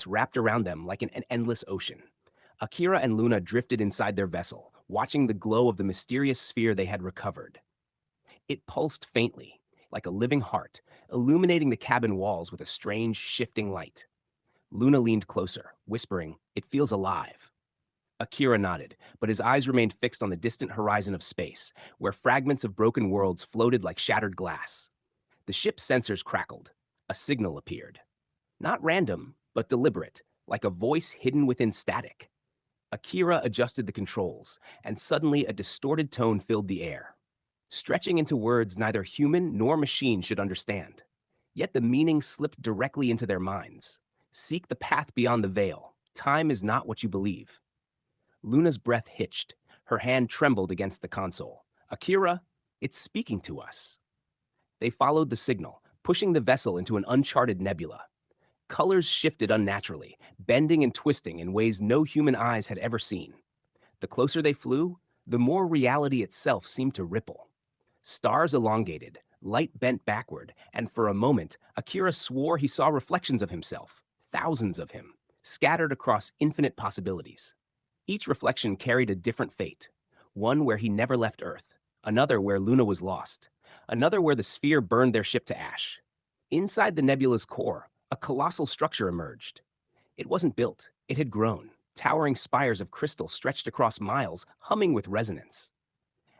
wrapped around them like an endless ocean. Akira and Luna drifted inside their vessel, watching the glow of the mysterious sphere they had recovered. It pulsed faintly, like a living heart, illuminating the cabin walls with a strange, shifting light. Luna leaned closer, whispering, "It feels alive." Akira nodded, but his eyes remained fixed on the distant horizon of space, where fragments of broken worlds floated like shattered glass. The ship's sensors crackled. A signal appeared. Not random, but deliberate, like a voice hidden within static. Akira adjusted the controls, and suddenly a distorted tone filled the air, stretching into words neither human nor machine should understand. Yet the meaning slipped directly into their minds. Seek the path beyond the veil. Time is not what you believe. Luna's breath hitched. Her hand trembled against the console. Akira, it's speaking to us. They followed the signal, pushing the vessel into an uncharted nebula. Colors shifted unnaturally, bending and twisting in ways no human eyes had ever seen. The closer they flew, the more reality itself seemed to ripple. Stars elongated, light bent backward, and for a moment, Akira swore he saw reflections of himself, thousands of him, scattered across infinite possibilities. Each reflection carried a different fate, one where he never left Earth, another where Luna was lost, another where the sphere burned their ship to ash. Inside the nebula's core, a colossal structure emerged. It wasn't built, it had grown. Towering spires of crystal stretched across miles, humming with resonance.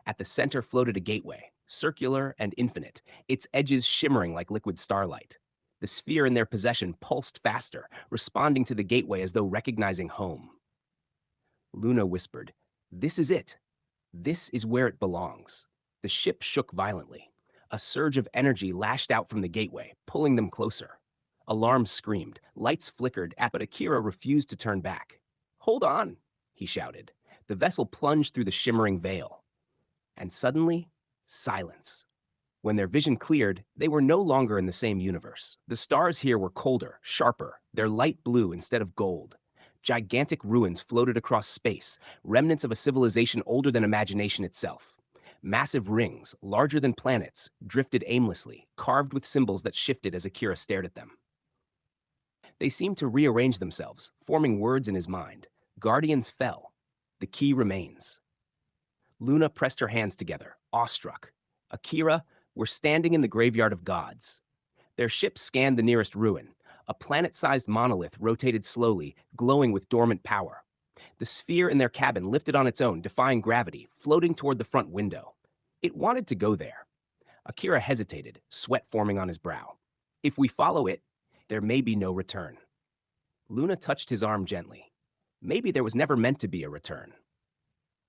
At the center floated a gateway, circular and infinite, its edges shimmering like liquid starlight. The sphere in their possession pulsed faster, responding to the gateway as though recognizing home. Luna whispered, "This is it. This is where it belongs." The ship shook violently. A surge of energy lashed out from the gateway, pulling them closer. Alarms screamed, lights flickered, but Akira refused to turn back. "Hold on," he shouted. The vessel plunged through the shimmering veil. And suddenly, silence. When their vision cleared, they were no longer in the same universe. The stars here were colder, sharper, their light blue instead of gold. Gigantic ruins floated across space, remnants of a civilization older than imagination itself. Massive rings, larger than planets, drifted aimlessly, carved with symbols that shifted as Akira stared at them. They seemed to rearrange themselves, forming words in his mind. Guardians fell. The key remains. Luna pressed her hands together, awestruck. Akira, we're standing in the graveyard of gods. Their ship scanned the nearest ruin. A planet-sized monolith rotated slowly, glowing with dormant power. The sphere in their cabin lifted on its own, defying gravity, floating toward the front window. It wanted to go there. Akira hesitated, sweat forming on his brow. If we follow it, there may be no return. Luna touched his arm gently. Maybe there was never meant to be a return.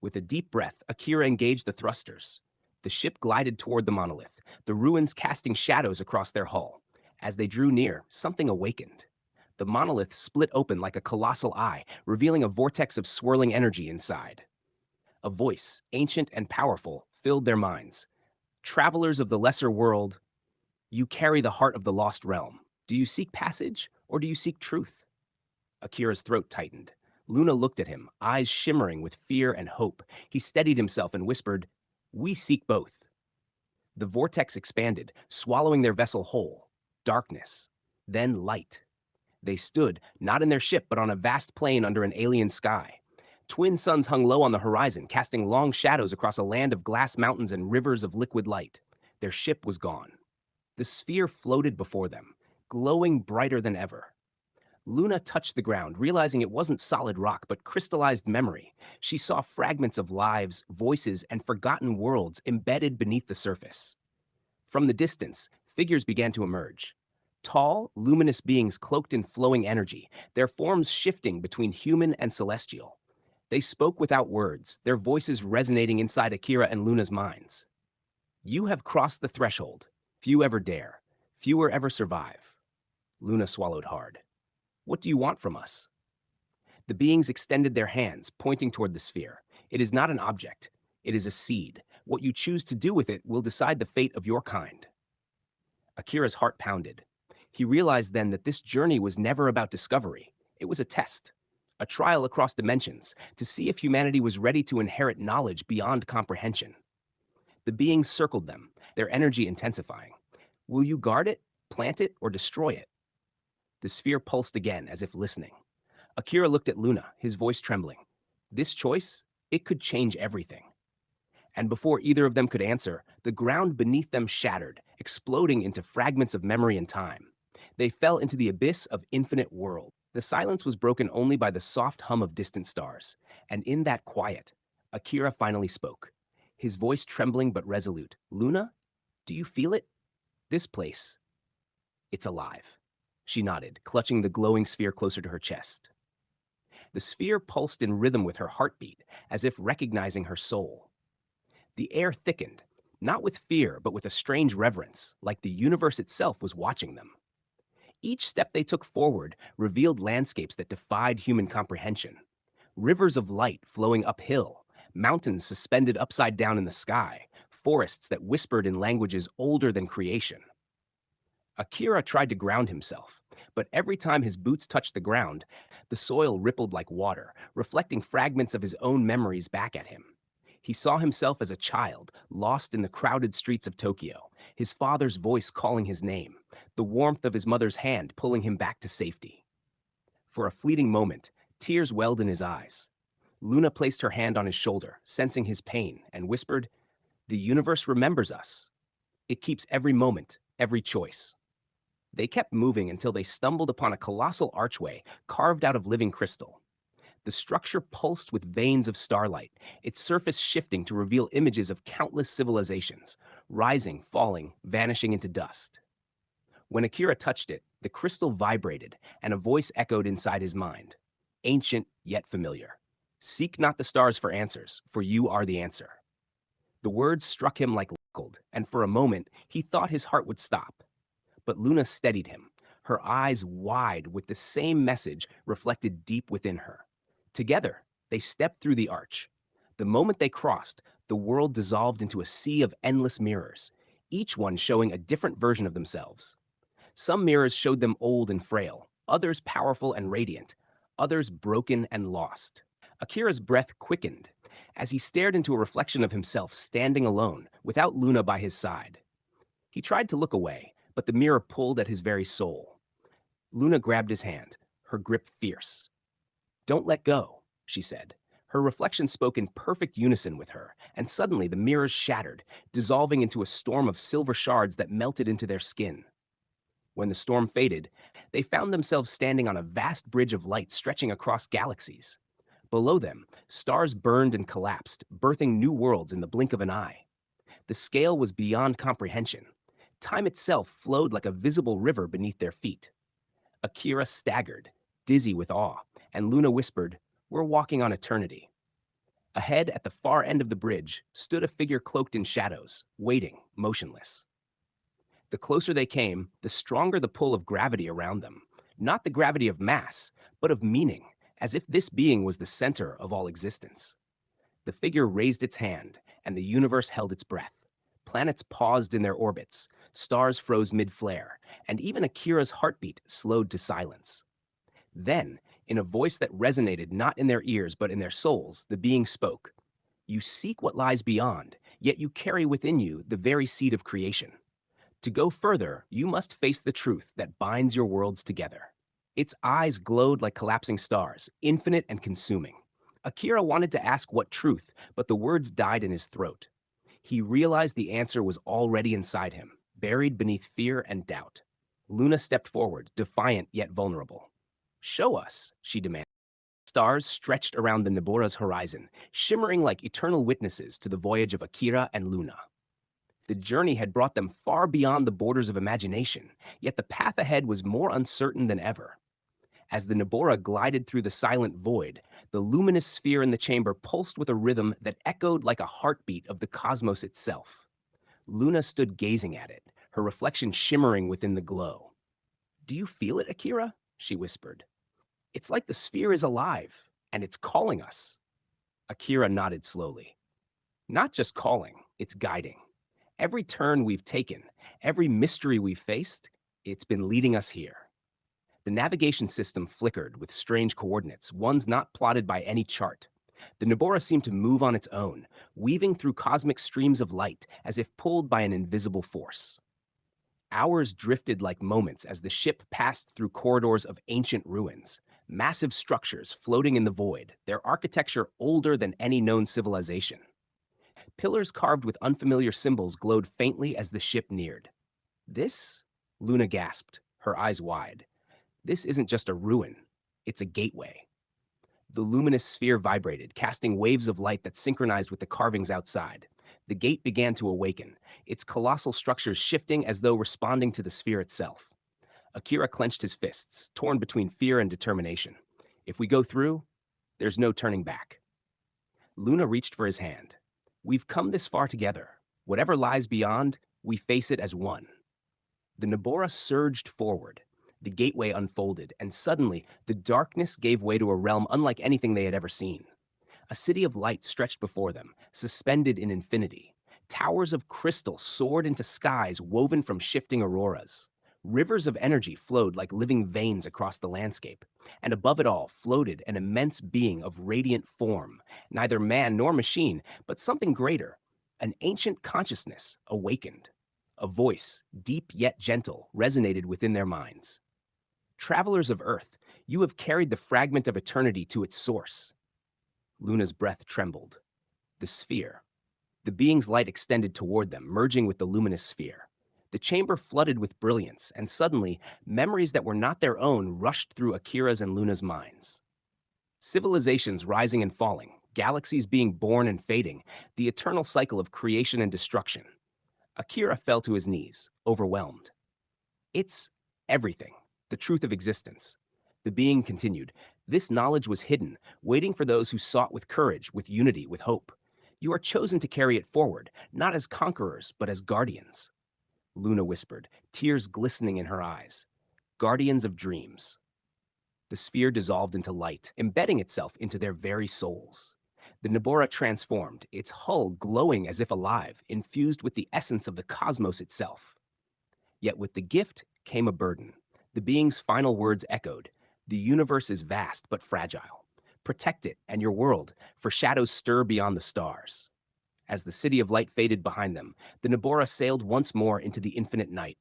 With a deep breath, Akira engaged the thrusters. The ship glided toward the monolith, the ruins casting shadows across their hull. As they drew near, something awakened. The monolith split open like a colossal eye, revealing a vortex of swirling energy inside. A voice, ancient and powerful, filled their minds. "Travelers of the lesser world, you carry the heart of the lost realm. Do you seek passage, or do you seek truth?" Akira's throat tightened. Luna looked at him, eyes shimmering with fear and hope. He steadied himself and whispered, "We seek both." The vortex expanded, swallowing their vessel whole. Darkness, then light. They stood, not in their ship, but on a vast plain under an alien sky. Twin suns hung low on the horizon, casting long shadows across a land of glass mountains and rivers of liquid light. Their ship was gone. The sphere floated before them, glowing brighter than ever. Luna touched the ground, realizing it wasn't solid rock, but crystallized memory. She saw fragments of lives, voices, and forgotten worlds embedded beneath the surface. From the distance, figures began to emerge. Tall, luminous beings cloaked in flowing energy, their forms shifting between human and celestial. They spoke without words, their voices resonating inside Akira and Luna's minds. "You have crossed the threshold. Few ever dare. Fewer ever survive." Luna swallowed hard. "What do you want from us?" The beings extended their hands, pointing toward the sphere. "It is not an object. It is a seed. What you choose to do with it will decide the fate of your kind." Akira's heart pounded. He realized then that this journey was never about discovery. It was a test, a trial across dimensions, to see if humanity was ready to inherit knowledge beyond comprehension. The beings circled them, their energy intensifying. "Will you guard it, plant it, or destroy it?" The sphere pulsed again, as if listening. Akira looked at Luna, his voice trembling. This choice, it could change everything. And before either of them could answer, the ground beneath them shattered, exploding into fragments of memory and time. They fell into the abyss of infinite world. The silence was broken only by the soft hum of distant stars, and in that quiet, Akira finally spoke, his voice trembling but resolute. Luna, do you feel it? This place, it's alive. She nodded, clutching the glowing sphere closer to her chest. The sphere pulsed in rhythm with her heartbeat, as if recognizing her soul. The air thickened, not with fear, but with a strange reverence, like the universe itself was watching them. Each step they took forward revealed landscapes that defied human comprehension. Rivers of light flowing uphill, mountains suspended upside down in the sky, forests that whispered in languages older than creation. Akira tried to ground himself, but every time his boots touched the ground, the soil rippled like water, reflecting fragments of his own memories back at him. He saw himself as a child, lost in the crowded streets of Tokyo, his father's voice calling his name, the warmth of his mother's hand pulling him back to safety. For a fleeting moment, tears welled in his eyes. Luna placed her hand on his shoulder, sensing his pain, and whispered, "The universe remembers us. It keeps every moment, every choice." They kept moving until they stumbled upon a colossal archway carved out of living crystal. The structure pulsed with veins of starlight, its surface shifting to reveal images of countless civilizations, rising, falling, vanishing into dust. When Akira touched it, the crystal vibrated, and a voice echoed inside his mind. Ancient, yet familiar. Seek not the stars for answers, for you are the answer. The words struck him like gold, and for a moment, he thought his heart would stop. But Luna steadied him, her eyes wide with the same message reflected deep within her. Together, they stepped through the arch. The moment they crossed, the world dissolved into a sea of endless mirrors, each one showing a different version of themselves. Some mirrors showed them old and frail, others powerful and radiant, others broken and lost. Akira's breath quickened as he stared into a reflection of himself standing alone, without Luna by his side. He tried to look away, but the mirror pulled at his very soul. Luna grabbed his hand, her grip fierce. "Don't let go," she said. Her reflection spoke in perfect unison with her, and suddenly the mirrors shattered, dissolving into a storm of silver shards that melted into their skin. When the storm faded, they found themselves standing on a vast bridge of light stretching across galaxies. Below them, stars burned and collapsed, birthing new worlds in the blink of an eye. The scale was beyond comprehension. Time itself flowed like a visible river beneath their feet. Akira staggered, dizzy with awe, and Luna whispered, "We're walking on eternity." Ahead, at the far end of the bridge, stood a figure cloaked in shadows, waiting, motionless. The closer they came, the stronger the pull of gravity around them. Not the gravity of mass, but of meaning, as if this being was the center of all existence. The figure raised its hand, and the universe held its breath. Planets paused in their orbits, stars froze mid-flare, and even Akira's heartbeat slowed to silence. Then, in a voice that resonated not in their ears but in their souls, the being spoke. "You seek what lies beyond, yet you carry within you the very seed of creation. To go further, you must face the truth that binds your worlds together." Its eyes glowed like collapsing stars, infinite and consuming. Akira wanted to ask what truth, but the words died in his throat. He realized the answer was already inside him, buried beneath fear and doubt. Luna stepped forward, defiant yet vulnerable. "Show us," she demanded. Stars stretched around the Nibora's horizon, shimmering like eternal witnesses to the voyage of Akira and Luna. The journey had brought them far beyond the borders of imagination, yet the path ahead was more uncertain than ever. As the Nibora glided through the silent void, the luminous sphere in the chamber pulsed with a rhythm that echoed like a heartbeat of the cosmos itself. Luna stood gazing at it, her reflection shimmering within the glow. "Do you feel it, Akira?" she whispered. "It's like the sphere is alive, and it's calling us." Akira nodded slowly. "Not just calling, it's guiding. Every turn we've taken, every mystery we've faced, it's been leading us here." The navigation system flickered with strange coordinates, ones not plotted by any chart. The Nibora seemed to move on its own, weaving through cosmic streams of light as if pulled by an invisible force. Hours drifted like moments as the ship passed through corridors of ancient ruins, massive structures floating in the void, their architecture older than any known civilization. Pillars carved with unfamiliar symbols glowed faintly as the ship neared. This? Luna gasped, her eyes wide. This isn't just a ruin, it's a gateway. The luminous sphere vibrated, casting waves of light that synchronized with the carvings outside. The gate began to awaken, its colossal structures shifting as though responding to the sphere itself. Akira clenched his fists, torn between fear and determination. If we go through, there's no turning back. Luna reached for his hand. We've come this far together. Whatever lies beyond, we face it as one. The Nabora surged forward. The gateway unfolded, and suddenly the darkness gave way to a realm unlike anything they had ever seen. A city of light stretched before them, suspended in infinity. Towers of crystal soared into skies woven from shifting auroras. Rivers of energy flowed like living veins across the landscape, and above it all floated an immense being of radiant form, neither man nor machine, but something greater, an ancient consciousness awakened. A voice, deep yet gentle, resonated within their minds. Travelers of Earth, you have carried the fragment of eternity to its source. Luna's breath trembled. The sphere. The being's light extended toward them, merging with the luminous sphere. The chamber flooded with brilliance, and suddenly, memories that were not their own rushed through Akira's and Luna's minds. Civilizations rising and falling, galaxies being born and fading, the eternal cycle of creation and destruction. Akira fell to his knees, overwhelmed. It's everything, the truth of existence. The being continued. This knowledge was hidden, waiting for those who sought with courage, with unity, with hope. You are chosen to carry it forward, not as conquerors, but as guardians. Luna whispered, tears glistening in her eyes. Guardians of dreams. The sphere dissolved into light, embedding itself into their very souls. The Nabora transformed, its hull glowing as if alive, infused with the essence of the cosmos itself. Yet with the gift came a burden. The being's final words echoed. The universe is vast but fragile. Protect it and your world, for shadows stir beyond the stars. As the city of light faded behind them, the Nabora sailed once more into the infinite night.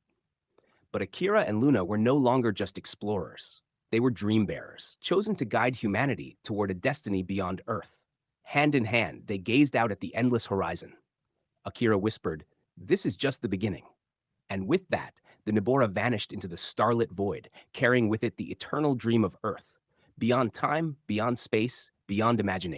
But Akira and Luna were no longer just explorers. They were dream bearers, chosen to guide humanity toward a destiny beyond Earth. Hand in hand, they gazed out at the endless horizon. Akira whispered, "This is just the beginning." And with that, the Nabora vanished into the starlit void, carrying with it the eternal dream of Earth. Beyond time, beyond space, beyond imagination.